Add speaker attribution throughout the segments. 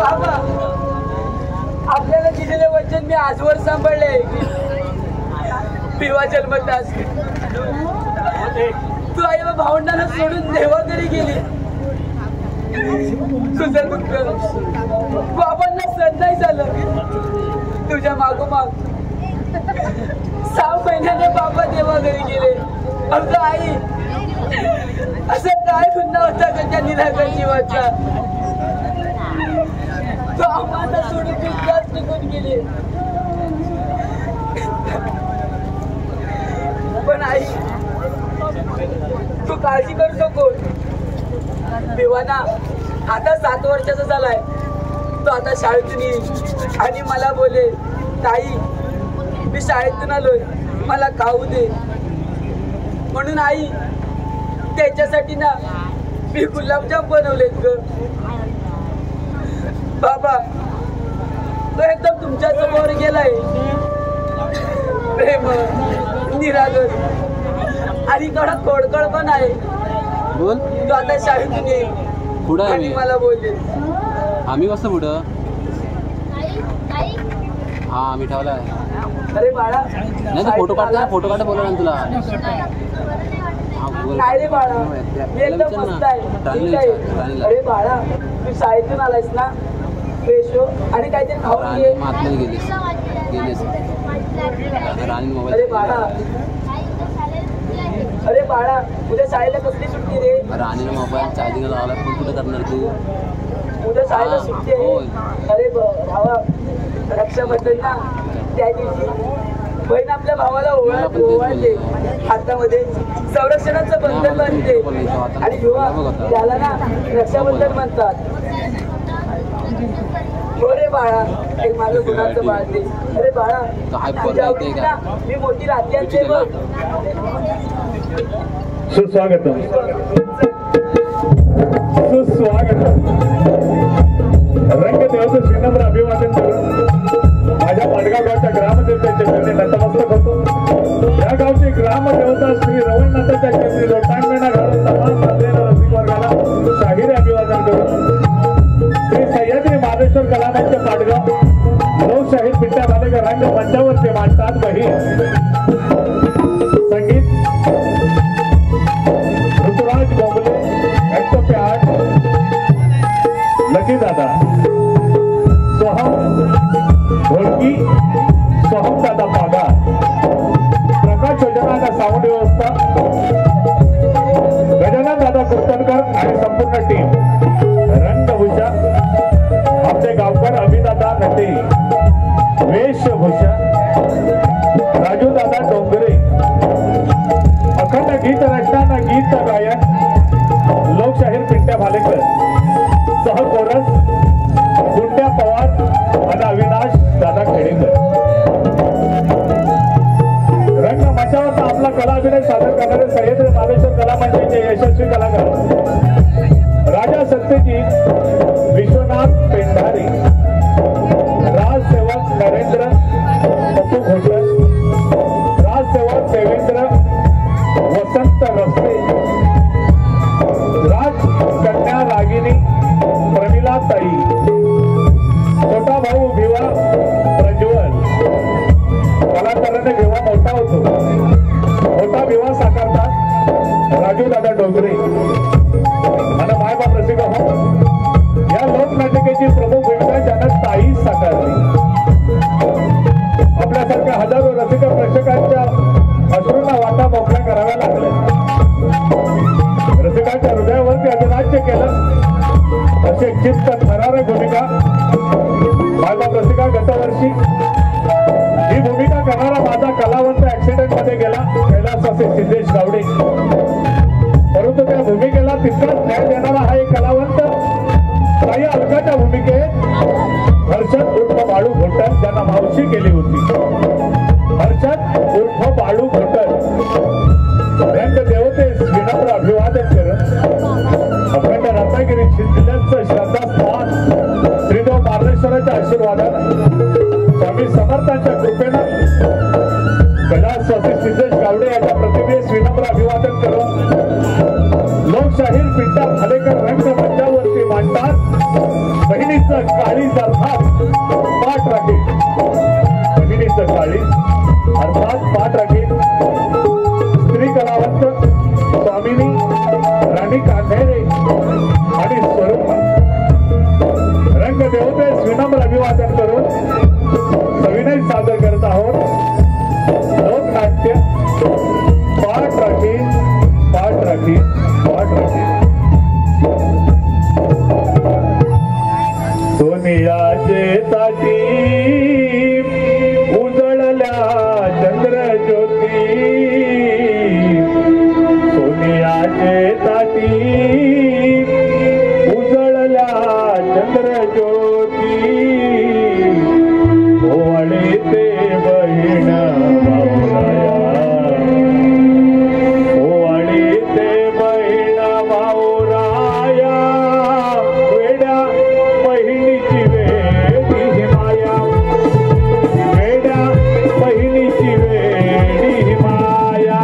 Speaker 1: बाबा आपल्याला दिलेले वचन मी आजवर सांभाळले. पिवा जन्मतास तू आई व भावंडांना सोडून देवाकडे गेली. तुझं दुःख बाबांना सहन नाही झालं. तुझ्या मागोमाग 6 महिन्याने बाबा देवाघरी गेले. अगं आई असं काय गुन्हा होता का त्या निराकार जीवाचा? तो आम्हाला सोडून तुझ्याच निघून गेले. पण आई तू काळजी करू नको. देवाना आता 7 वर्षाचा झालाय. तो आता शाळेतून येईल आणि मला बोले ताई मी शाळेतून आलोय मला खाऊ दे. म्हणून आई त्याच्यासाठी ना मी गुलाबजाम बनवलेत ग. बाबा तो एकदम तुमच्या समोर गेलाय. प्रेम निरागर आणि थोडा खोडकळ पण आहे.
Speaker 2: बोल
Speaker 1: तो आता शाळेतून येईल
Speaker 2: पुढं
Speaker 1: आणि मला बोलले
Speaker 2: आम्ही कसं पुढं. हा आम्ही ठेवला.
Speaker 1: अरे बाळा
Speaker 2: नाही तर फोटो काढता बोला ना तुला.
Speaker 1: काय रे बाळा मी एकदम मस्त आहे. अरे बाळा तू शाळेतून आलायस ना फ्रेश हो आणि काहीतरी खाऊन ये.
Speaker 2: आतमध्ये गेलीस.
Speaker 1: अरे बाळा अरे बाळा उद्या शाळेला कसली सुट्टी रे?
Speaker 2: राणीला मोबाईल चार्जिंग लावला पण कुठे करणार तू?
Speaker 1: उद्या शाळेला सुट्टी आहे. अरे भावा रक्षाबंधन ना त्या दिवशी बहीण आपल्या भावाला ओवाळते हातामध्ये संरक्षणाचं बंधन बांधते आणि त्याला ना रक्षाबंधन म्हणतात. हो रे बाळा एक माझं गुणाचं बाळते. अरे बाळा मी मोठी रात्री आणते बघ.
Speaker 3: सुस्वागतम रंगदेवाचं विनम्र अभिवादन करून माझ्या पाडगाव गावच्या ग्रामदेवतेच्या चरणी नतमस्तक होतो. या गावची ग्रामदेवता श्री रवळनाथाच्या चरणी लोटांगणा घालून तमाम भरलेल्या रसिक वर्गाला शाहिरी अभिवादन करून श्री सह्याद्री महादेश्वर कलामंच पाडगाव लोकशाहीर पिंट्या भालेकर रंग मंचावरचे मांडतात. बहीण संगीत ऋतुराज बोंबले 108 लकी दादा सोहम ढोलकी सोहम दादा पागार प्रकाश योजना साऊंड व्यवस्था गजानन दादा कुर्तनकर आणि संपूर्ण टीम रंगभूषा आपले गावकर अभिदादा नटे वेशभूषा राजू दादा डोंगरे अखंड गीत रचना गीत गायन लोकशाहीर पिंट्या भालेकर सहकोरस गुंड्या पवार आणि अविनाश दादा खेडेकर. रंग मंचावरचा आपला कला अभिनय सादर करणारे सह्याद्री महादेश्वर कला मंचाचे यशस्वी कलाकार राजा सत्यजित विश्वनाथ पेंढारे राजसेवक नरेंद्र पप्पू घोटर राजसेवक देवेंद्र वसंत रस्ते राजकन्या रागिनी प्रमिला ताई छोटा भाऊ भिवा प्रज्वल कलाकाराने भिवा मोठा होतो. मोठा भिवा साकारतात राजू दादा डोंगरे आणि मायबाप रसिक हो. या लोकनाटिकेची प्रमुख भूमिका ज्यानं ताई साकारली. आपल्यासारख्या हजारो रसिक प्रेक्षकांच्या अश्रूंना वाटा मोकळ्या कराव्या लागल्या. रसिकांच्या हृदयावरती अधिराज्य केलं अशी चित्त थरारक भूमिका मायबाप रसिका गतवर्षी ही भूमिका करणारा माझा कलावंत ऍक्सिडेंट मध्ये गेला कैलासवासी सिद्धेश गावडे. परंतु त्या भूमिकेला तितकाच न्याय देणारा हा एक कलावंत ताई अलकाच्या भूमिकेत हर्षद उर्फ बाळू घोटल ज्यांना मावशी केली होती. हर्षद उर्फ बाळू घोटल रंग देवतेस विनम्र अभिवादन करत अखंड रत्नागिरी जिल्ह्याचं श्रद्धास्थान श्रीदेव पार्लेश्वराच्या आशीर्वादानं स्वामी समर्थांच्या कृपेनं कैलासवासी सिद्धेश गावडे यांच्या प्रतिमेस विनम्र अभिवादन करून लोकशाहीर पिंट्या भालेकर रंग मंचावरती मांडतात बहिणीचं जमिनीचं काळीज अर्थात पाठ राखेल. जमिनीचं काळीज अर्थात पाठ राखेल. स्त्री कलावंत स्वामिनी राणी कांधेरे आणि स्वरूपा रंगदेवतेस विनम्र अभिवादन करून सविनय सादर करत आहोत. लोकनाट्य पाठ राखील पाठ राखील पाठ राखील. सोनियाचे ताटी उजळल्या चंद्रज्योती. सोनियाचे ताटी उजळल्या चंद्रज्योती. ओवाळी ते बहीण भाऊराया. ओवाळी ते बहीण भाऊराया. वेड्या बहिणीची वेडी माया. वेड्या बहिणीची वेडी माया.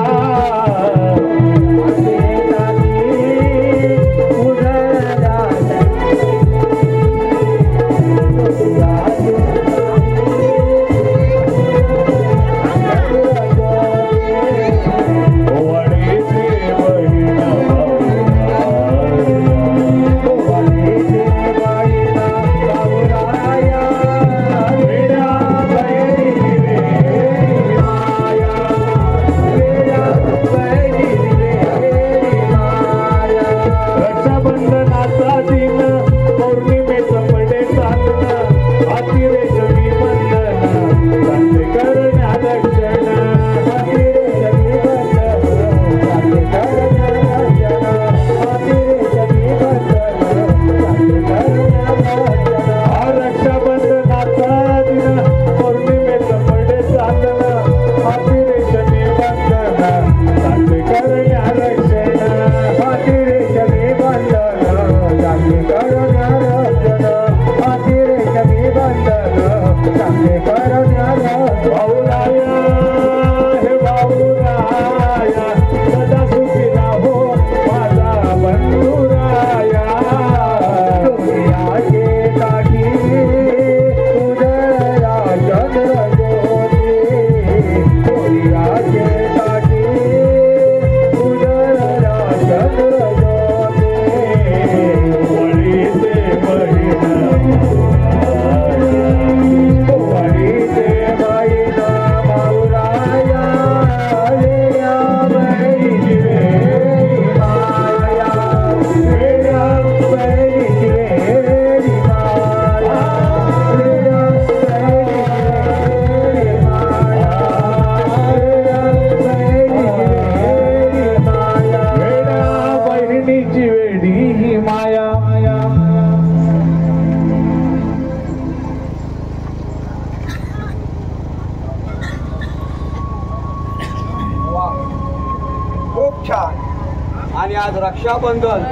Speaker 4: आणि आज रक्षाबंधन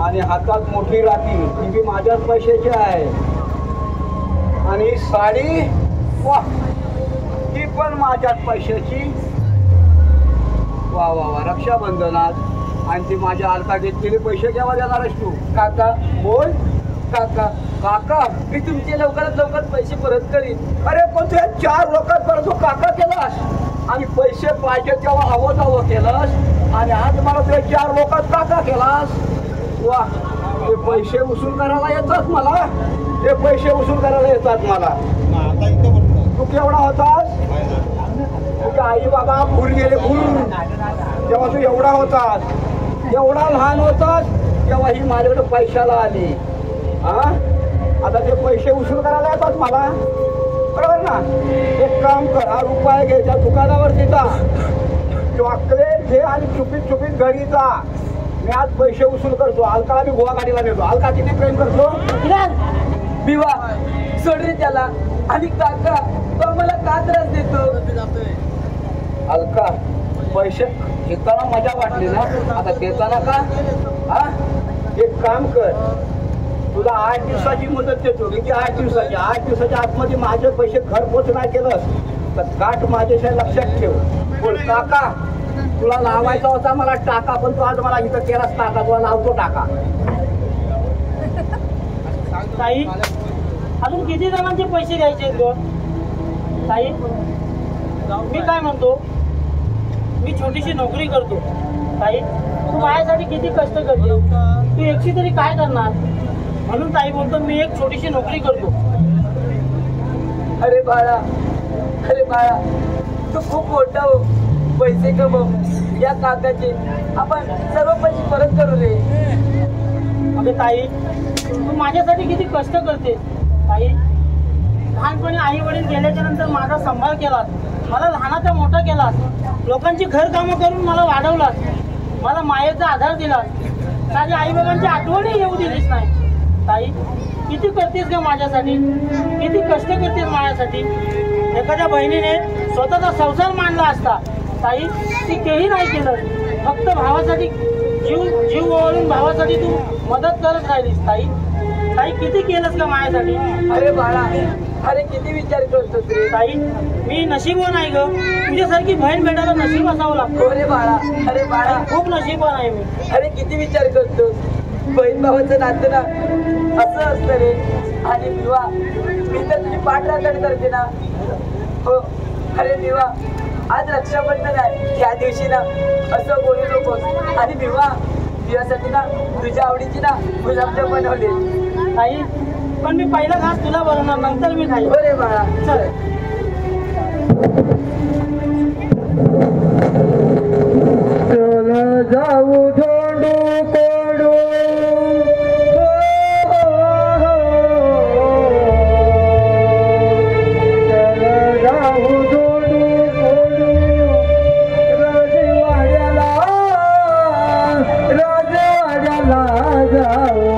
Speaker 4: आणि हातात मोठी राखी ती बी माझ्याच पैशाची आहे. आणि साडी वाह ती पण माझ्याच पैशाची. वा वा वा रक्षाबंधनात आणि ती माझ्या अलका घेतलेले पैसे केव्हा देणार आहेस तू?
Speaker 1: काका
Speaker 4: बोल.
Speaker 1: काका
Speaker 4: काका
Speaker 1: मी तुमचे लवकरात लवकर पैसे परत करीन.
Speaker 4: अरे पण तुझ्या 4 लोकात परत तू काका केलास आणि पैसे पाहिजे तेव्हा हवं केलंस आणि आज मला तुझ्या 4 लोकात काका केलास. वा ते पैसे वसूल करायला येतात मला. ते पैसे वसूल करायला येतात मला. तू केवढा होतास? तुझ्या आई बाबा भूल गेले भूल. तेव्हा तू एवढा होतास. एवढा लहान होतास तेव्हा ही माझ्याकडे पैशाला आली. हा आता ते पैसे वसूल करायला येतात मला. बरोबर ना? एक काम कर, हा रुपये घे त्या दुकानावरती जा, चॉकलेट घे आणि चुपीत चुपीत घरी जा. मी आज पैसे वसूल करतो. अलकाला मी गोवा गाडीला नेतो. अलका किती प्रेम करतो.
Speaker 1: बिवा सोड रे त्याला. आणि काका तो मला का त्रास देतो?
Speaker 4: अलका पैसे घेताना मजा वाटली ना, आता देताना का? हा एक काम कर, तुला 8 दिवसाची मुदत देतो. की 8 दिवसाची. 8 दिवसाच्या आतमध्ये माझे पैसे घरपोच नाही केलंस तर काट माझ्याशिवाय लक्षात ठेव. बोल काका तुला लावायचा होता मला टाका, पण तू आज मला इथं केलास टाका. तुला लावतो टाका.
Speaker 5: ताई अजून किती जणांचे पैसे द्यायचे आहेत गं? ताई मी काय म्हणतो, मी छोटीशी नोकरी करतो. ताई तू माझ्यासाठी किती कष्ट करते, तू एकटी तरी काय करणार? म्हणून ताई बोलतो मी एक छोटीशी नोकरी करतो.
Speaker 1: अरे बाळा, अरे बाळा, तू खूप मोठा हो, पैसे कमव, या काकाचे आपण सर्व पैसे परत करू रे.
Speaker 5: अगं ताई तू माझ्यासाठी किती कष्ट करते. ताई लहानपणी आई वडील गेल्याच्या नंतर माझा सांभाळ केलास, मला लहानाचा मोठा केलास, लोकांची घर कामं करून मला वाढवलास, मला मायेचा आधार दिलास, माझ्या आई बाबांची आठवणही येऊ दिलीस नाही. ताई किती करतेस का माझ्यासाठी, किती कष्ट करतेस माझ्यासाठी. एखाद्या बहिणीने स्वतःचा संसार मांडला असता ताई, ती केही नाही केलं, फक्त भावासाठी जीव ओवाळून भावासाठी तू मदत करत राहिलीस. ताई ताई किती केलंस का माझ्यासाठी.
Speaker 1: अरे बाळा, अरे किती विचार करतोस रे.
Speaker 5: ताई मी नशीबवान आहे ग, तुझ्यासारखी बहीण भेटायला नशीब असावं लागतं.
Speaker 1: अरे बाळा, अरे बाळा,
Speaker 5: खूप नशीबवान आहे मी.
Speaker 1: अरे किती विचार करतोस. बहीण भावाचं नातं ना असं असतं रे. आणि विवा मी तर तुझी पाठराखण करते ना. हो अरे विवा, आज रक्षाबंधन आहे, या दिवशी ना असं बोलू नकोस. आणि विवा तुझ्यासाठी ना तुझ्या आवडीची ना गुलाबजाम बनवले.
Speaker 5: ताई पण मी पहिला घास तुला बनवणार, नंतर मी खाईल.
Speaker 1: अरे बाळा चल.
Speaker 4: जाऊ धोंडू कोडू जाऊ धोंडू कोडू राजवाड्याला जाऊ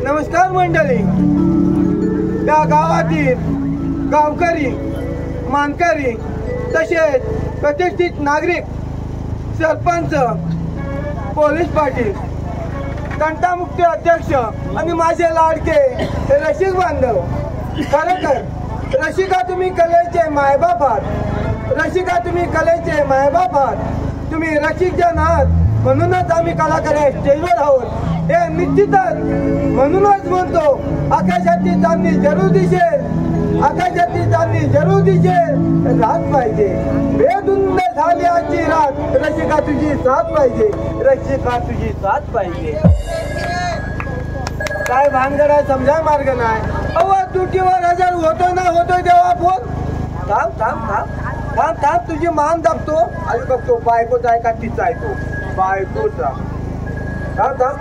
Speaker 4: नमस्कार मंडळी. त्या गावातील गावकरी, मानकरी तसेच प्रतिष्ठित नागरिक, सरपंच, पोलीस पाटील, तंटामुक्ती अध्यक्ष आणि माझे लाडके रसिक बांधव, खरंतर रसिका तुम्ही कलेचे मायबाप आहात. रसिका तुम्ही कलेचे मायबाप आहात. तुम्ही रसिकजन आहात म्हणूनच आम्ही कलाकार स्टेजवर आहोत. हे निश्चितच म्हणूनच म्हणतो, आकाशाची चांदणी जरूर दिसेल, आकाशाची चांदणी जरूर दिसेल, रात पाहिजे बेधुंद झाली आजची रात, रसिका तुझी साथ पाहिजे, रसिका तुझी साथ पाहिजे. काय भानगड आहे समजा मार्ग नाही. अहो तुटीवर हजार होतो ना होतो तेव्हा फोन. थांब थांब थांब थांब थांब, तुझी मान दाबतो आणि बघतो बायकोचा आहे का तिचा आहे. तो बायकोचा. थांब थांब.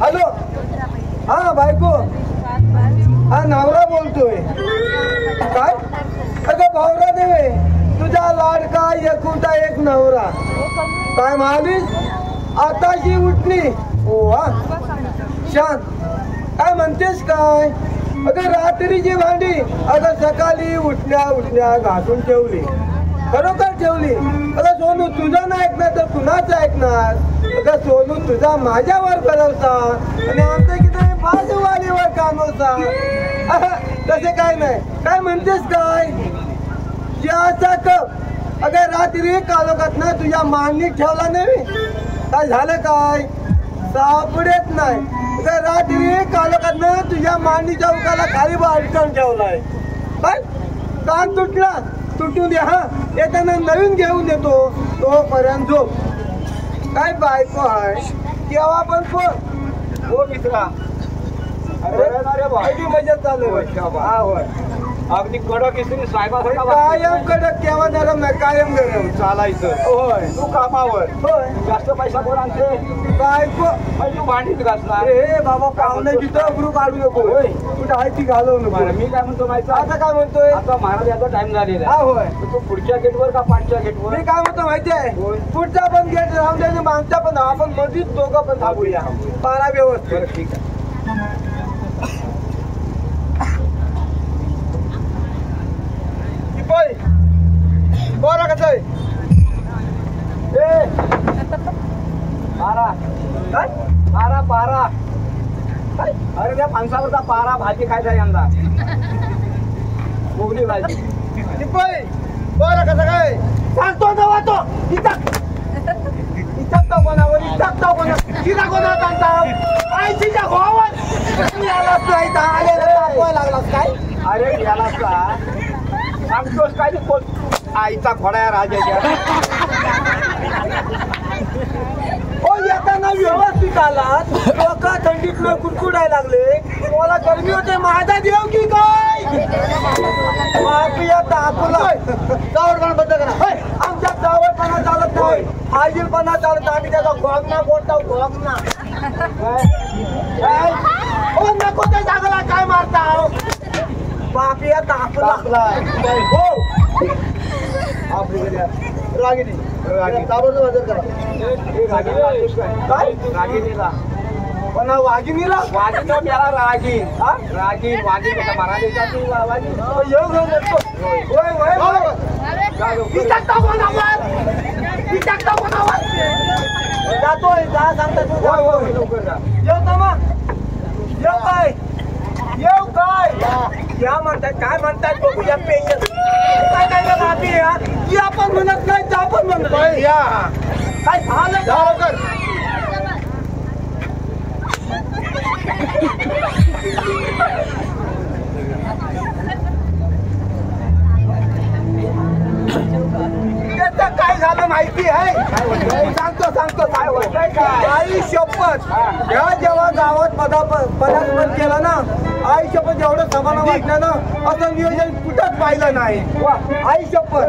Speaker 4: हॅलो, हा बायको, हा नवरा बोलतोय. काय अगं भावरा देवे, तुझा लाडका एकुलता एक नवरा. काय म्हणालीस? आताशी उठली. हो वा शांत. काय म्हणतेस काय? अगं रात्रीची भांडी अगं सकाळी उठल्या उठल्या घासून ठेवली. खरोखर ठेवली. अगं सोनू तुझं नाही ऐकणार तर कुणाच ऐकणार? अगं सोनू तुझा माझ्यावर भरवसा आणि आमच्या किती बाजूवालीवर कामवसा. तसे काय नाही. काय म्हणतेस काय? चहाचा कप अगं रात्री कालोखात ना तुझ्या मांडणीत ठेवला नाही. काय झालं काय सापडत नाही. अगं रात्री कालोखात ना तुझ्या मांडणीच्या उकाला खाली अडकवून ठेवलाय. काय कान तुटला तुटून द्या. हा येताना नवीन घेऊन देतो. तोपर्यंत झोप. काय बायको आहे केव्हा पण फोन हो मित्रा. अरे भाई मजा चालू आहे. अगदी कडक इस्त्री साहेबासारखा कायम कडक केव्हा नरम नाही कायम गरम चालायचं. होय तू कामावर. होय जास्त पैसा कोण आणते बायको. तू भांडीत घासणार. हे बाबा पाहुणे तिथं ग्रुप काढू नको. होय कुठं आहे ती घालवू नको. मी काय म्हणतो माहिती आता काय म्हणतोय आता महाराज याचा टाइम झालेला आहे. होय तू पुढच्या गेटवर का पाठच्या गेटवर. मी काय म्हणतो माहिती आहे पुढचा पण गेट राहून द्या मागचा पण आपण मधीच दोघं पण थांबूया. पारा व्यवस्थित. ठीक आहे. बोरा कसं आहे पारा काय पारा पारा. अरे त्या माणसावरचा पारा भाजी खायचा यंदा मोगली भाजी. बोरा कसं काय सांगतो नवा तो इथं तो कोणावर इथं तो कोणा तिला कोणा सांगता आईच्या भावावर यालाच नाही आलेला लागलास काय. अरे यालाच का सांगतोस काय आईचा खोडा राजाच्या. हो येताना व्यवस्थित आलात. लोक थंडीत न कुडकुडायला लागले. मला गरमी होते माझा देव की काय जावडपणा बंद करा. आमच्या जावडपणा चालत नाही. आजीलपणा चालत आम्ही त्याचा घोगना बोलतो. घोगना नको ते जागला काय मारता बापिया ताप लागलाय. हो रागिनी ताबडतोब हजर करा. काय रागिनीला पण वाघिनीला वाघिनी त्याला रागीन रागीन वाघीन मराठीचा जातोय जा सांगता लवकर जा. येऊ मग येऊ काय येऊ काय क्या म्हणतात काय म्हणतात बघूया. पेशंट काय काय राहते की आपण म्हणत नाही तर आपण म्हणत या काय झालं लवकर. त्याचं काय झालं माहिती आहे सांगतो सांगतो काय होतंय. आई शपथ ह्या जेव्हा गावात पदार्पण केलं ना आई शपथ एवढं समाधान वाटलं ना असं नियोजन कुठंच पाहिलं नाही. आई शपथ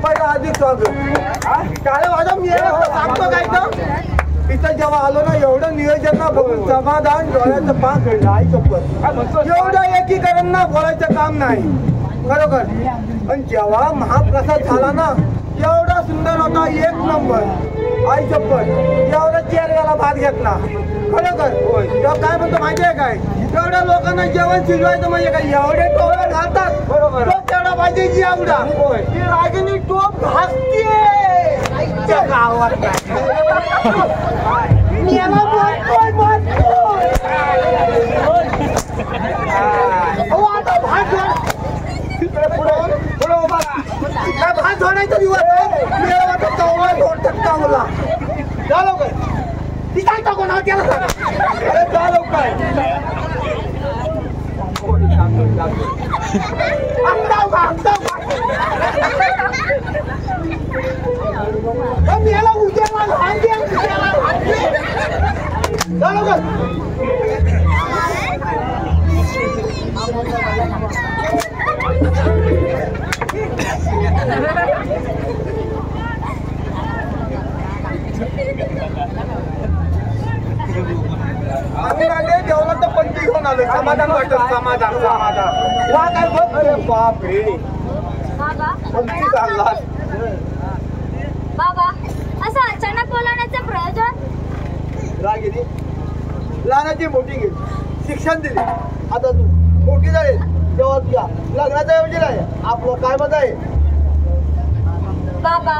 Speaker 4: पहिला अधिक स्वागत काय माझा मी सांगतो काय तर इथं जेव्हा आलो ना एवढं नियोजन ना बघून समाधान डोळ्याचं पान घडलं. आई शपथ एवढं एकीकरण ना बोलायचं काम नाही खरोखर. पण जेव्हा महाप्रसाद झाला ना एवढा सुंदर होता एक नंबर. आई शपथ एवढा चेहऱ्याला भात घेतला खरोखर. तेव्हा काय म्हणतो माहिती आहे काय एवढ्या लोकांना जेवण शिजवायचं म्हणजे काय एवढे टोप घालतात बरोबर. तेवढा पाहिजे की एवढा ती रागिनी टोप घालतीये गावात काय भात जोडायचा दिवस जा लवकर. ती सांगता कोणा त्याला सांगा जा लवकर. याला उद्या जा लवकर. आम्ही आले जेवणात तर पंक्ती घेऊन आलो. समाधान वाटत समाधान समाधान वा काय बघ बाप रे पंक्ती चालला.
Speaker 6: बाबा असं अचानक बोलवण्याचं प्रयोजन.
Speaker 4: रागिनी लहानाची मोठी गेली शिक्षण दिले. आता तू मोठी झाली तेव्हा तुझ्या लग्नाचा योजना आहे. आपलं काय मत आहे
Speaker 6: बाबा.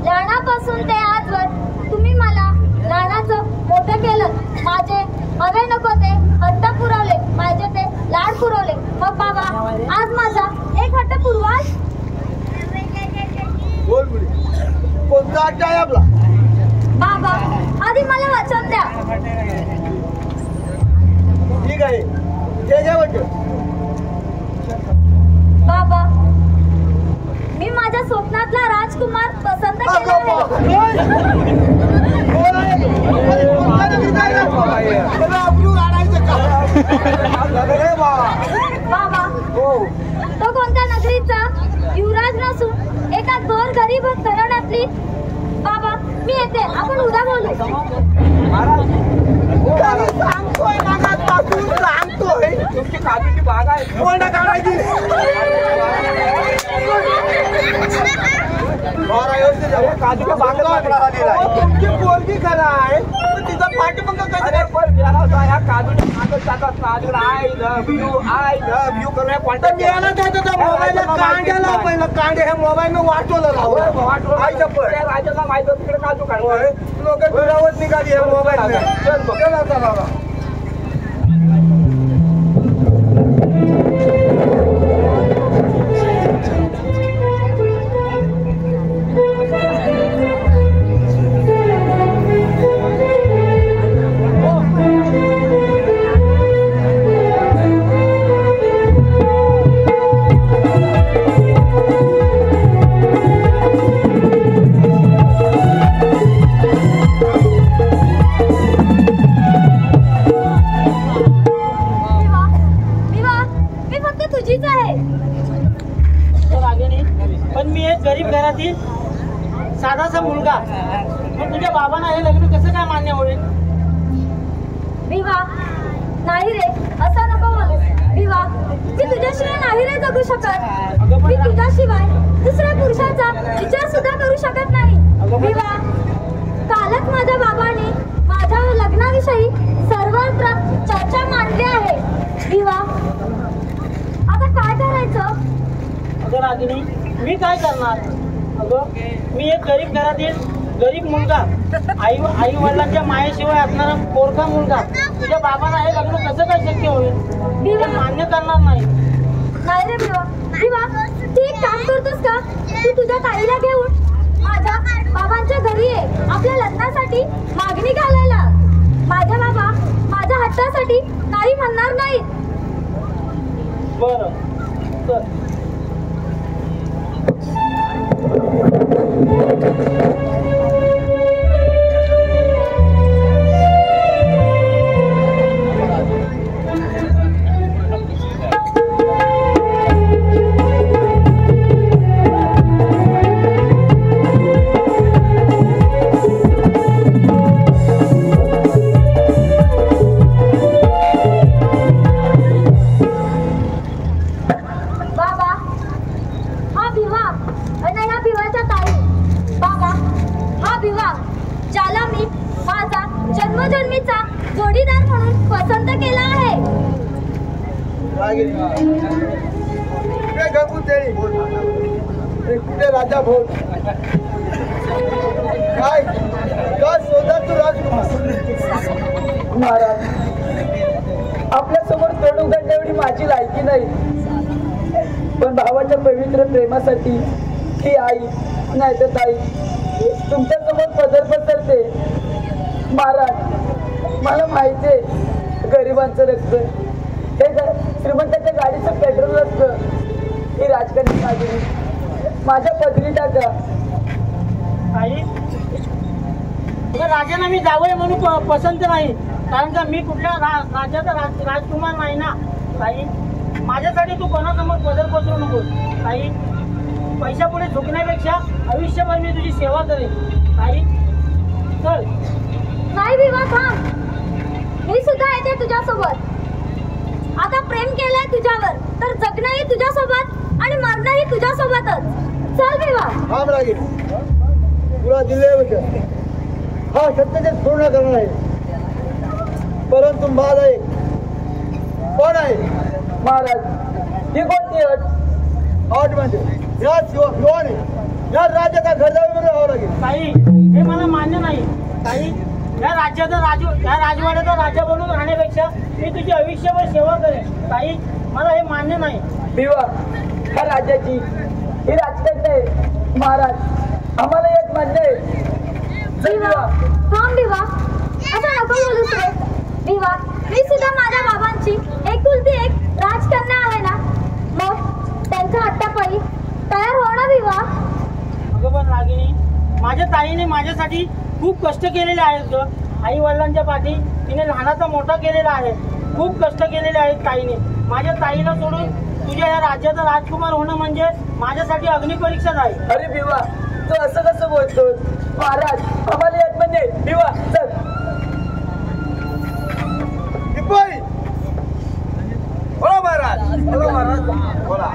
Speaker 6: लहानापासून ते आजवर तुम्ही मला लहानाचं मोठं केलं. माझे हवे नको ते हट्ट पुरवले. माझे ते लाड पुरवले. मग बाबा आज माझा एक हट्ट पुरवाल.
Speaker 4: बोल जाट आहे आपला.
Speaker 6: बाबा आधी मला वचन द्या.
Speaker 4: ठीक आहे ते घ्या वचन.
Speaker 6: बाबा मी माझ्या स्वप्नातला राजकुमार पसंत केला आहे. बाबा तो कोणत्या नगरीचा युवराज नसून एका गोरगरीब घराण्यातली. बाबा मी येते, आपण उद्या बोलू.
Speaker 4: सांगतोय नागापासून सांगतोय तुमची काजूची बाग आहे कोण काढायची. काजूच्या बागेला तुमची पोरगी खरं आहे पण तिचा पाठीमाग ह्या काजूच्या मागं टाकत काजू आय लव्ह यू करूया कॉन्टॅक्ट द्यायला त्याचा मोबाईल कांड्याला पहिलं कांडे हे मोबाईल वाटवलं आईच्या पण राजाला माहित तिकडे काजू काढतोय लोक फिरावत निघाली हे मोबाईल. चल बघा बाबा.
Speaker 5: पण मी एक गरीब घरातील साधासा मुलगा, पण तुझ्या बाबांना हे लग्न कसं काय मान्य होईल.
Speaker 6: विवा नाही रे, असं नको बोलू. विवा मी तुझ्याशिवाय नाही रे जगू शकत. मी तुझ्याशिवाय दुसऱ्या पुरुषाचा विचार सुद्धा करू शकत नाही. विवा कालच माझ्या बाबाने माझ्या लग्नाविषयी सर्वत्र चर्चा मांडली आहे. विवा आता काय करायचं.
Speaker 5: अगं रागिनी मी काय करणार. अगं मी एक गरीब घरातील गरीब मुलगा, आई वडिलांच्या मायेशिवाय असणारा पोरका मुलगा. तुझ्या बाबांना हे लग्न कसं काय शक्य होईल. मी मान्य करणार नाही.
Speaker 6: नाही रे विवा. विवा तू एक काम करतोस का, तू तुझ्या ताईला घेऊन माझ्या बाबांच्या घरी ये आपल्या लग्नासाठी मागणी घालायला. माझ्या बाबा माझ्या हट्टासाठी नाही म्हणणार नाही.
Speaker 5: बरं चल.
Speaker 6: ज्याला मी माझा जन्मजन्मीचा जोडीदार म्हणून पसंत केला आहे.
Speaker 4: कुठे राजा भोज काय का शोधा तू राजकुमार.
Speaker 1: महाराज आपल्यासमोर तोंड उघडण्या एवढी माझी लायकी नाही, पण भावाच्या पवित्र प्रेमासाठी ही आई नाही तर ताई तुमच्यासमोर पदर पसरते. महाराज मला माहिती आहे गरिबांचं रक्त हे श्रीमंताच्या गाडीचं पेट्रोल असतं. ही राजकारणी माझ्या पदरी टाका.
Speaker 5: आई राजांना मी जावंय म्हणून पसंत नाही, कारण का मी कुठल्या राज्याचा राजकुमार नाही ना. ताई माझ्यासाठी तू कोणासमोर पदर पसरू नकोस. ताई पैशापुढे झुकण्यापेक्षा आयुष्यभर मी तुझी सेवा करेन. ताई चल.
Speaker 6: नाही विवा थांब, मी सुद्धा येते तुझ्यासोबत. आता प्रेम केलंय तुझ्यावर तर जगणंही तुझ्यासोबत आणि मरणंही तुझ्यासोबतच. चल विवा.
Speaker 4: थांब लागेल तुला दिले वचन हा सत्याचे पूर्ण करणार आहे, परंतु माझा एक कोण आहे.
Speaker 1: महाराज ही कोणती अट.
Speaker 4: अट म्हणजे या शिवाने या राज्याचा घरदावी राहावं लागेल.
Speaker 5: ताई हे मला मान्य नाही. ताई या राजवाड्याचा राजा बनून राहण्यापेक्षा मी तुझी आयुष्यभर सेवा करेन. ताई मला हे मान्य नाही.
Speaker 1: विवा ह्या राज्याची ही राजकन्या आहे. महाराज आम्हाला एक मान्य आहे
Speaker 6: विवा थांब विवा, असं नको बोलूस रे विवा. मी सुद्धा माझ्या बाबांची एकुलती एक राजकन्या आहे ना, मग त्यांच्या हट्टापायी तयार हो ना विवा.
Speaker 5: अगं पण रागिणी, माझ्या ताईने माझ्यासाठी खूप कष्ट केलेले आहेत ग. आई वडिलांच्या पाठी तिने लहानाचा मोठा केलेला आहे. खूप कष्ट केलेले आहेत ताईने. माझ्या ताईला सोडून तुझ्या या राज्याचा राजकुमार होणं म्हणजे माझ्यासाठी अग्निपरीक्षाच आहे.
Speaker 1: अरे भिवा, तू असं कसं बोलतोस? महाराज आम्हाला यात म्हणजे भिवा चल.
Speaker 4: बोला महाराज, बोला महाराज, बोला.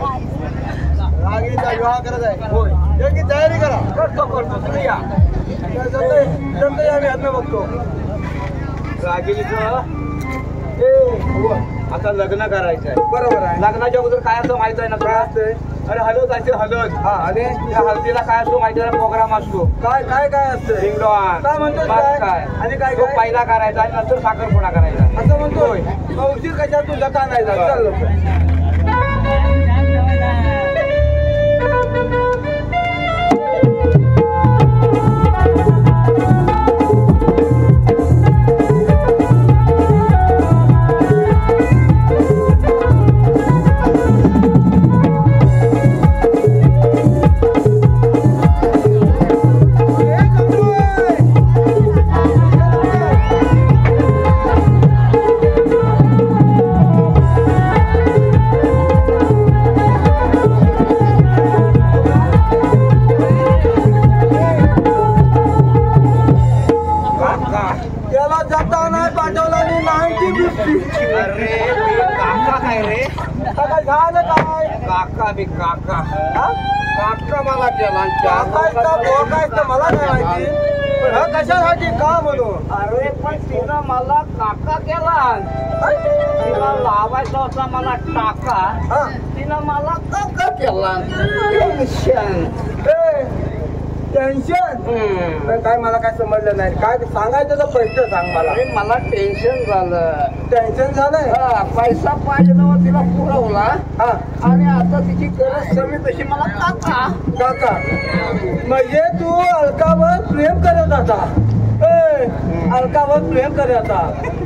Speaker 4: रागिणीचा विवाह करत आहे. होय, त्याची तयारी करा. करतो तुम्ही या. आम्ही आता बघतो रागिणीचं आता लग्न करायचं आहे. बरोबर आहे. लग्नाच्या अगोदर काय असं माहित आहे ना? काय असतंय? अरे हळद असते, हळद. हा, आणि त्या हळदीला काय असतो माहिती आहे? प्रोग्राम असतो. काय काय काय असतं? रिंगण. काय म्हणतो? काय आणि काय तो पहिला करायचा आणि नंतर साखरपुडा करायचा असं म्हणतोय. उशीर कशा तू जाता नाही जात. चाल काका मला केला मला काय माहिती कशासाठी का म्हणून. अरे पण तिनं मला काका केला. तिला लावायचा होता मला टाका, तिनं मला काका केला. टेन्शन काय मला काय समजलं नाही. काय सांगायचं तर पैसे सांग मला. मला टेन्शन झालं. टेन्शन झालंय? पैसा पाहिजे ना तिला पुरवला आणि आता तिची गरज कमी तशी मला काका काका. म्हणजे तू अलकावर प्रेम करत होता. अलकावर प्रेम करत होता.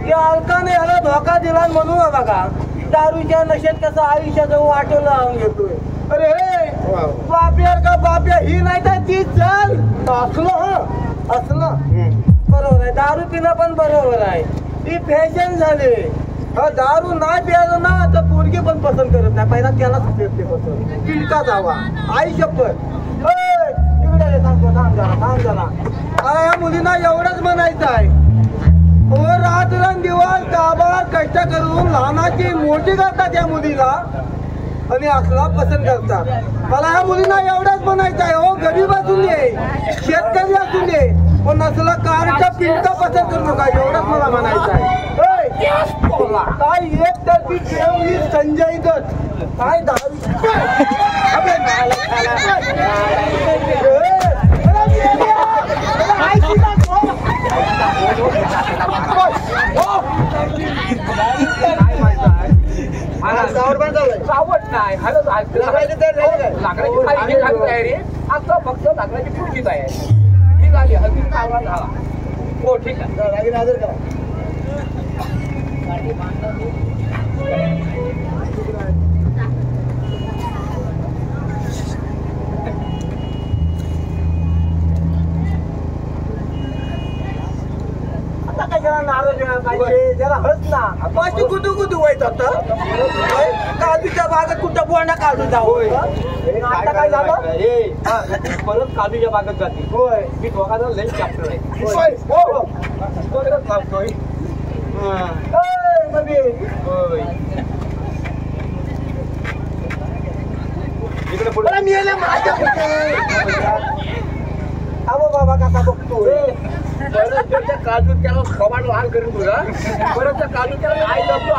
Speaker 4: या अलकाने याला धोका दिला म्हणून बघा दारूच्या नशेत कसं आयुष्याजवळ वाटोला लावून घेतोय. अरे बाप्या का बाप्या ही नाही तर ती चल असलं बरोबर आहे. दारू पिणं पण बरोबर आहे. ती फॅशन झाली. दारू नाही प्यायला ना तर पोरगी पण पसंत करत नाही. पहिला त्यालाच फिरते पसंत. पिलका जावा आई शपथ. तिकडे थांब जरा. या मुलींना एवढंच म्हणायचं आहे. रात्र दिवस काबार कष्ट करून लहानाची मोठी करतात या मुलीला आणि असला पसंत करतात. मला ह्या मुलींना एवढंच म्हणायचं आहे. हो गरीब असून दे, शेतकरी असून दे, पण असला कारचा पिंका पसंत करू नका एवढंच मला म्हणायचं आहे. काय एक तर्फी ठेवली संजय दत्त काय सावट नाही लाकडाची तयारी आता फक्त लाकडाची पुढची तयारी ही झाली. हल्दी चांगला झाला. हो ठीक आहे. हजर करा. आता काय जरा नाराज पाहिजे जरा हस ना. पाचशे कुठू व्हायच आता काजूच्या बागेत कुठं बोंडा काढून जाऊ. आता काय झालं परत काजूच्या बागेत जाते. होय मी दोघांना लई चॅप्टर आहे. इकडे पुढे मी अहो बाबा काका बघतोय. परत त्या काजू त्याला खवाड लहान करून तुला परत त्या काजू त्याला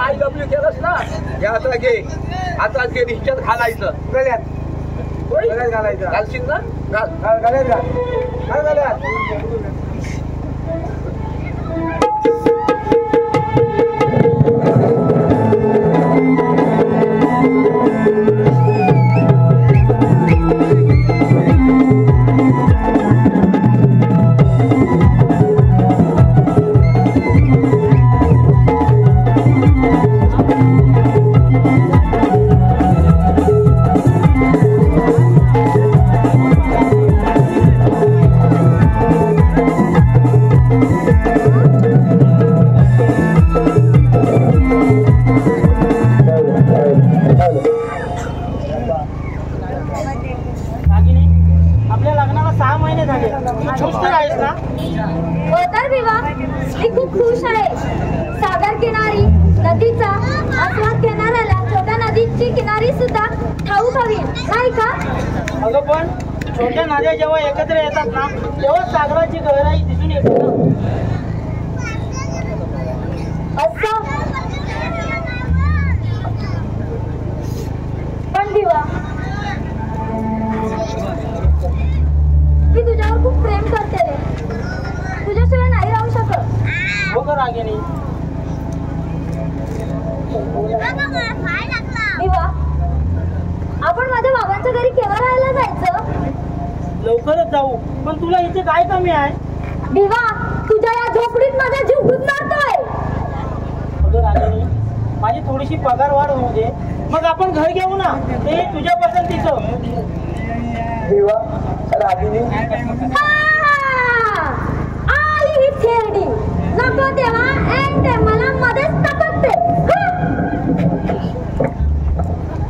Speaker 4: आय डब्ल्यू केलंस ना. हे आता घे निश्चित घालायचं. गळ्यात घालायचं. घालशील ना? गळ्यात
Speaker 5: 6 महिने झाले. खुश तर आहेस ना?
Speaker 6: हो तर विवा, मी खूप खुश आहे. सागर किनारी नदीचा आस्वाद घेणाऱ्याला छोट्या नदीची किनारी सुद्धा ठाऊक हवी नाही का?
Speaker 5: अगं पण छोट्या नद्या जेव्हा एकत्र येतात ना तेव्हा सागराची गहराई दिसून येते ना.
Speaker 6: असं पण विवा, मी तुझ्यावर खूप प्रेम करते रे. तुझ्याशिवाय नाही राहू शकत.
Speaker 5: हो का रागिनी?
Speaker 6: विवा, आपण माझ्या बाबांच्या घरी केव्हा राहायला जायचं?
Speaker 5: लवकरच जाऊ. पण तुला इथे काय कमी आहे?
Speaker 6: विवा, तुझ्या या झोपडीत माझा जीव गुदमरतोय.
Speaker 5: अगं रागिनी, माझी थोडीशी पगार वाढ होऊ दे, मग आपण घर घेऊ ना. ते तुझ्या पसंतीचं.
Speaker 4: विवा, रागिनी,
Speaker 6: आली ही थेरडी. नको तेव्हा ऐन ते मला मध्येच टपकते.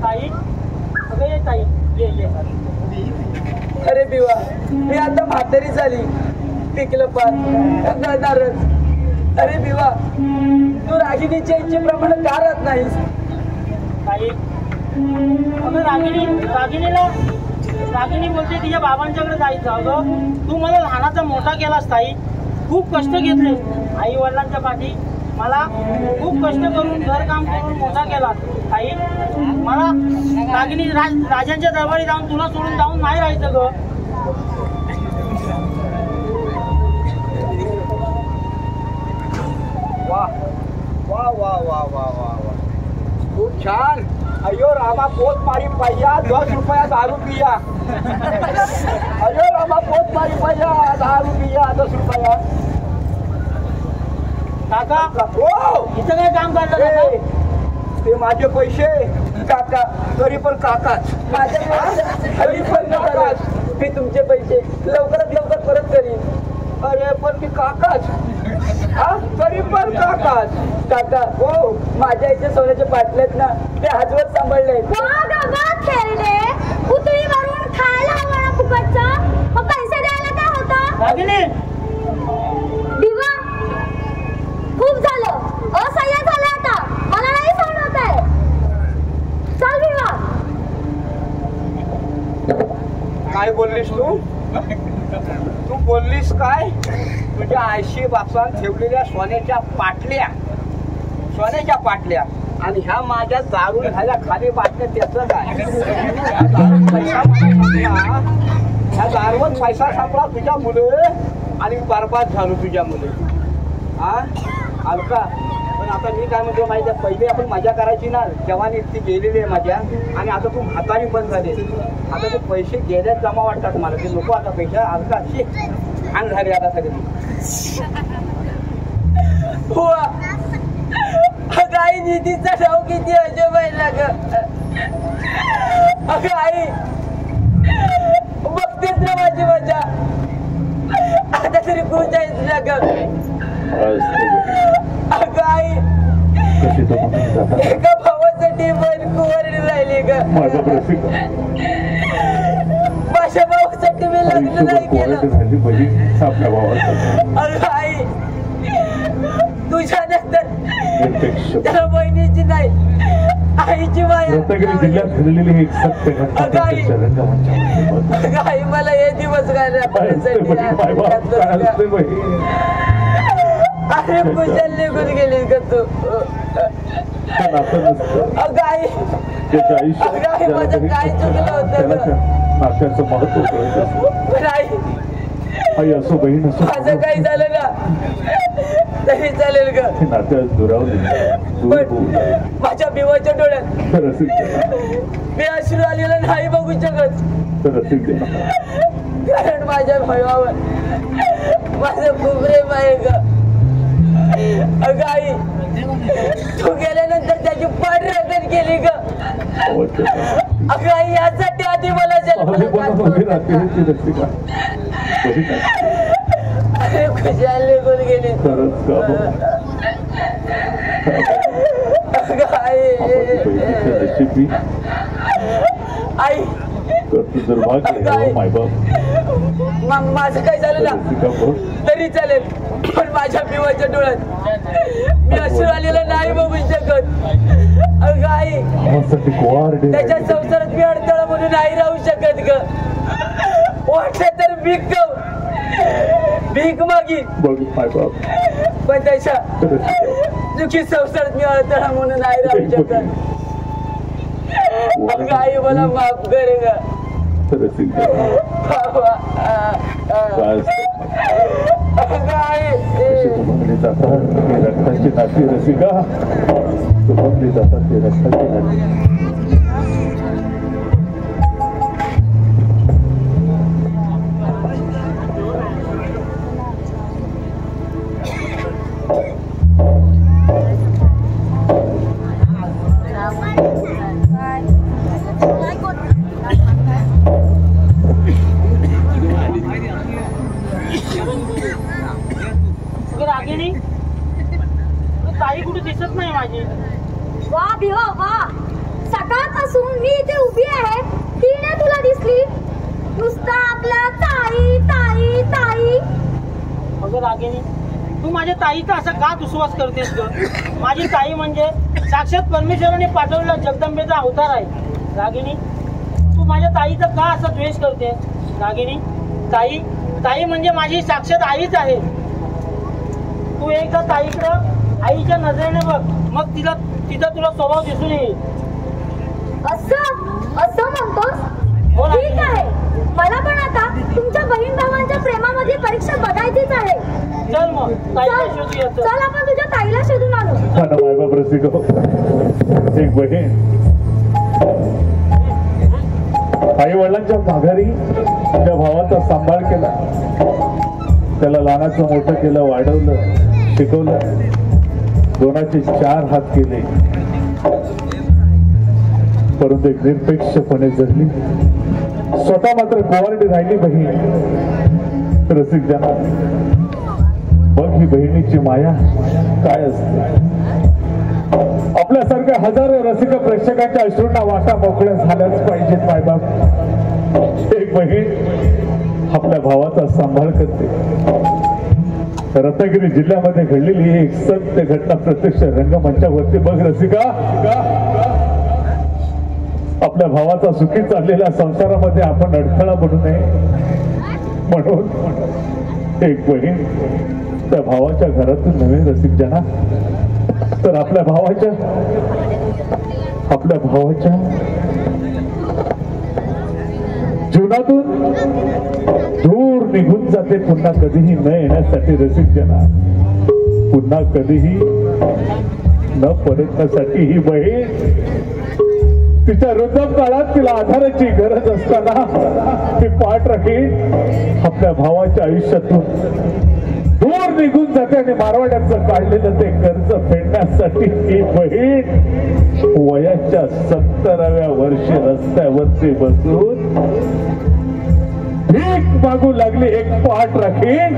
Speaker 5: ताई, अगं ये ताई, ये.
Speaker 1: अरे बिवा, मी आता म्हातारी झाली. पिकलं पार गळणारच. अरे बिवा, तू रागिनीच्या इच्छेप्रमाणे का राहत नाहीस?
Speaker 5: ताई, अगं रागिनी बोलते तिच्या बाबांच्याकडे जायचं. अगं तू मला लहानाचा मोठा केलास ताई. खूप कष्ट घेतले आई वडिलांच्या पाठी. मला खूप कष्ट करून घरकाम करून मोठा केला ताई. मला रागिनी राजांच्या दरबारी जाऊन तुला सोडून जाऊन नाही राहायचं ग.
Speaker 4: वा वा वा वा वा वा वा, खूप छान. अयो रामा पोत मारी पाहिया 10 रुपया दारू पिया. अयो रामा पोत मारी पाहिया दारू पिया 10 रुपया.
Speaker 5: काका,
Speaker 4: हो,
Speaker 5: इथं काय काम करता
Speaker 4: ए,
Speaker 5: काका?
Speaker 4: ते माझे पैसे काका, तरी पण काकाच.
Speaker 1: तरी पण काकाच. मी तुमचे पैसे लवकरात लवकर परत करीन.
Speaker 4: अरे पण मी काकाच. हा, तरी पण काकाच.
Speaker 1: काका, हो, माझ्या इथे सोन्याचे पाटले आहेत ना, ते हजवत सांभाळले.
Speaker 6: उतळीवरून खायला हवा ना फुकटचा. मग पैसे द्यायला काय होतं?
Speaker 5: रागिनी,
Speaker 6: दिवा, खूप झालं. असह्य झालं आता. मला नाही सहन होत आहे. चल दिवा.
Speaker 4: काय बोललीस तू? तू बोललीस काय? तुझ्या आयशी बापान ठेवलेल्या सोन्याच्या पाटल्या आणि ह्या माझ्या दारून ह्याला खाली बाटल्या त्याचं काय? ह्या दारूवर पैसा संपला तुझ्या मुले आणि बरबाद झालो तुझ्या मुले. हा अलका, पण आता मी काय म्हणतो माहिती आहे, पहिले आपण मजा करायची ना, जवानी ती गेलेली आहे माझ्या. आणि आता तू म्हातारी पण झाली. आता ते पैसे गेल्यात जमा वाटतात मला. ते नको आता पैसा. अलका अशी छान झाली आता सगळी.
Speaker 1: हो, अगं आई, निधीचा डाव किती अजब आहे ना ग. अगं आई, बघतेच ना माझी मजा. आता तरी खुश आहेस ना ग. अगं आई, एका भावासाठी मन कुंवारी राहिली ग. माझ्या भावासाठी मी लग्न नाही केलं. अगं आई, तुझ्या नंतर त्याला बहिणीची नाही, आईची माया. अगं आई, मला हे दिवस अरे कुशल निघून गेली ग तू. अगं आई, माझं काय चुकलं होतं
Speaker 3: आई असो बहीण असो,
Speaker 1: माझं काही झालं ना तरी चालेल ग. माझ्या बिवाच्या डोळ्यात मी अश्रू आलेला नाही बघू शकत. कारण माझ्या भावावर माझं खूप प्रेम आहे ग. अगं आई, तू गेल्यानंतर त्याची पाठराखण केली ग. अगं आई, यासाठी आधी मला अरे खुशाल निघून गेली. अगं आई,
Speaker 3: आई, मायबाप
Speaker 1: माझं काय झालं ना तरी चालेल, पण माझ्या पिवाच्या डोळ्यात मी अश्रू आलेलं नाही बघू शकत. अगं आई, त्याच्या संसारात मी अडथळा म्हणून नाही राहू शकत ग. वाटलं तर भीक मागी, पण त्याच्या दुखी संसारात मी अडथळा म्हणून नाही राहू शकत. अगं आई, मला माफ कर ग.
Speaker 3: रक्ताची नाती रसिका, तुमली जातात ते रक्ताची नाती.
Speaker 5: ताई कुठे दिसत नाही माझी.
Speaker 6: वा भिवा वा, सकाळपासून मी इथे उभी आहे, ती नाही तुला दिसली. नुसता आपला ताई ताई ताई.
Speaker 5: अगं रागिणी, तू माझ्या ताईचा असा का दुस्वास करतेस ग? माझी ताई म्हणजे साक्षात परमेश्वराने पाठवलेला जगदंबेचा अवतार आहे. रागिणी, तू माझ्या ताईचा का असा द्वेष करतेस? रागिणी, ताई ताई म्हणजे माझी साक्षात आईच आहे. तू एकदा ताईकडं आईच्या नजरेने बघ, मग तिचा तुला स्वभाव दिसून येईल.
Speaker 6: असं म्हणतोस?
Speaker 5: हो ना.
Speaker 6: ठीक आहे, मला पण आता तुमच्या बहीण भावांच्या प्रेमामध्ये परीक्षा बघायचीच आहे.
Speaker 5: चल मग ताईला शोधूया.
Speaker 6: चल आपण तुझ्या ताईला शोधून आणू.
Speaker 3: मायबाप रसिको, एक बहीण आई वडिलांच्या माघारी त्या भावाचा सांभाळ केला, त्याला लहानाचं मोठं केलं, वाढवलं, शिकवलं, दोनाचे 4 हात केले, परंतु एक निरपेक्षपणे जगली. स्वतः मात्र कुवारडी राहिली बहीण. रसिक जन, बघ ही बहिणीची माया काय असते. आपल्यासारख्या हजारो रसिक प्रेक्षकांच्या अश्रूंना वाटा मोकळ्या झाल्याच पाहिजेत. मायबाप, एक बहीण आपल्या भावाचा सांभाळ करते. रत्नागिरी जिल्ह्यामध्ये घडलेली एक सत्य घटना प्रत्यक्ष रंगमंचावरती बघ रसिका. आपल्या भावाचा सुखी चाललेल्या संसारामध्ये आपण अडथळा बनू नये म्हणून एक बहीण त्या भावाच्या घरातून नव्हे रसिक जना, तर आपल्या भावाच्या जीवनातून दूर निघून जाते, पुन्हा कधीही न येण्यासाठी. रसिक जना, पुन्हा कधीही न परतण्यासाठी ही बहीण तिच्या वृद्ध काळात तिला आधाराची गरज असताना ती पाठ राखील आपल्या भावाच्या आयुष्यातून दूर निघून जाते आणि मारवाड्याचं काढलेलं ते कर्ज फेडण्यासाठी ही बहीण वयाच्या 70व्या वर्षी रस्त्यावरती बसून भीक मागू लागली. एक पाठ राखील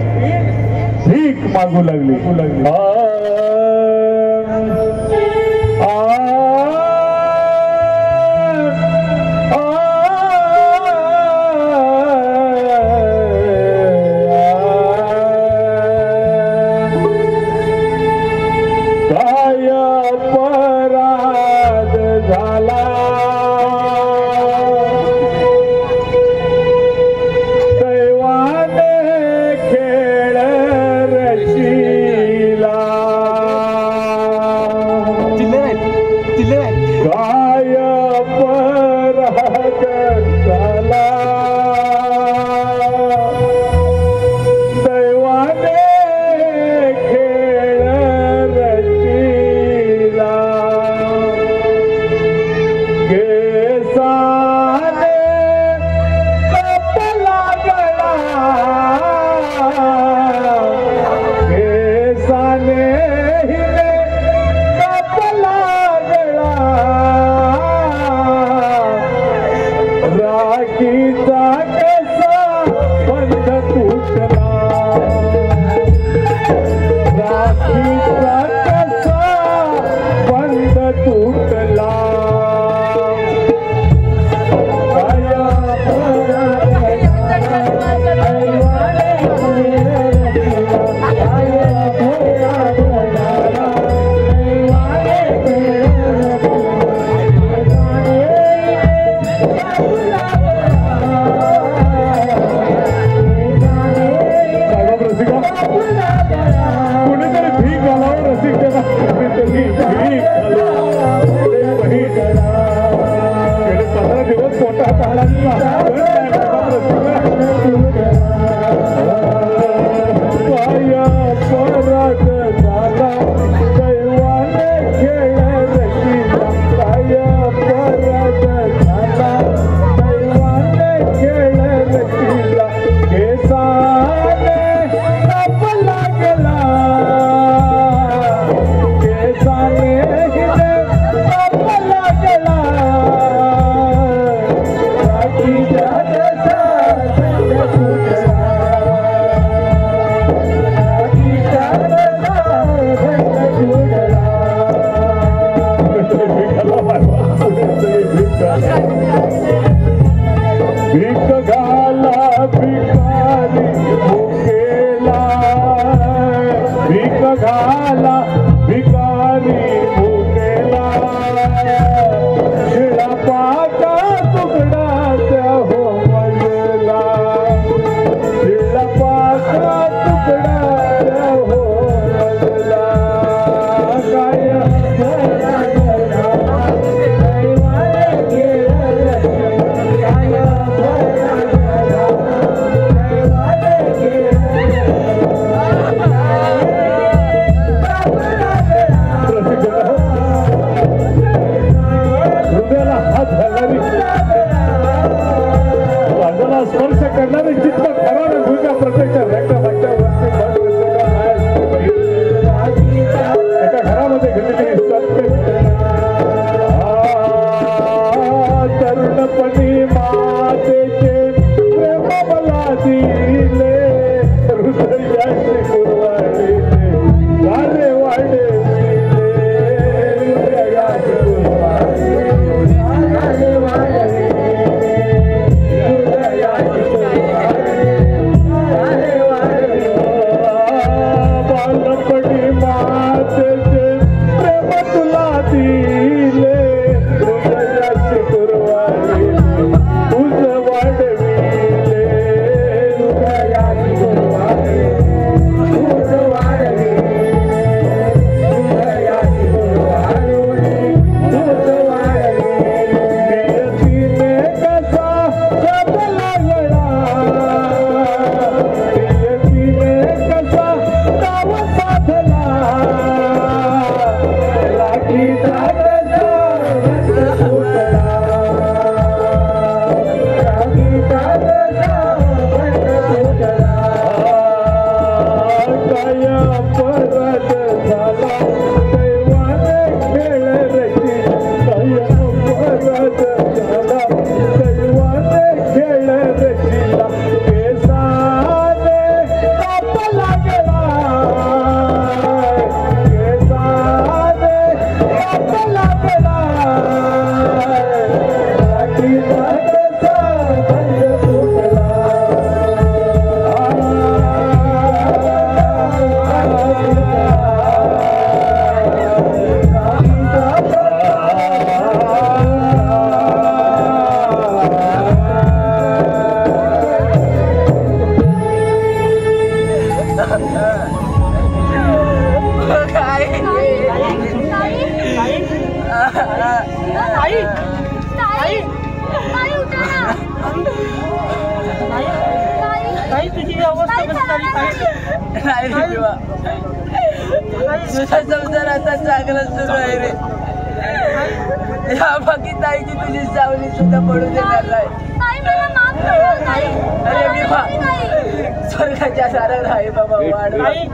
Speaker 3: भीक मागू लागली.
Speaker 1: तुझा संसार आता चांगला सुरू आहे रे. या बाकी ताईची तुझी सावली सुद्धा पडू देणार नाही. अरे विभा स्वर्गाच्या सारा आहे बाबा वाढ
Speaker 6: आई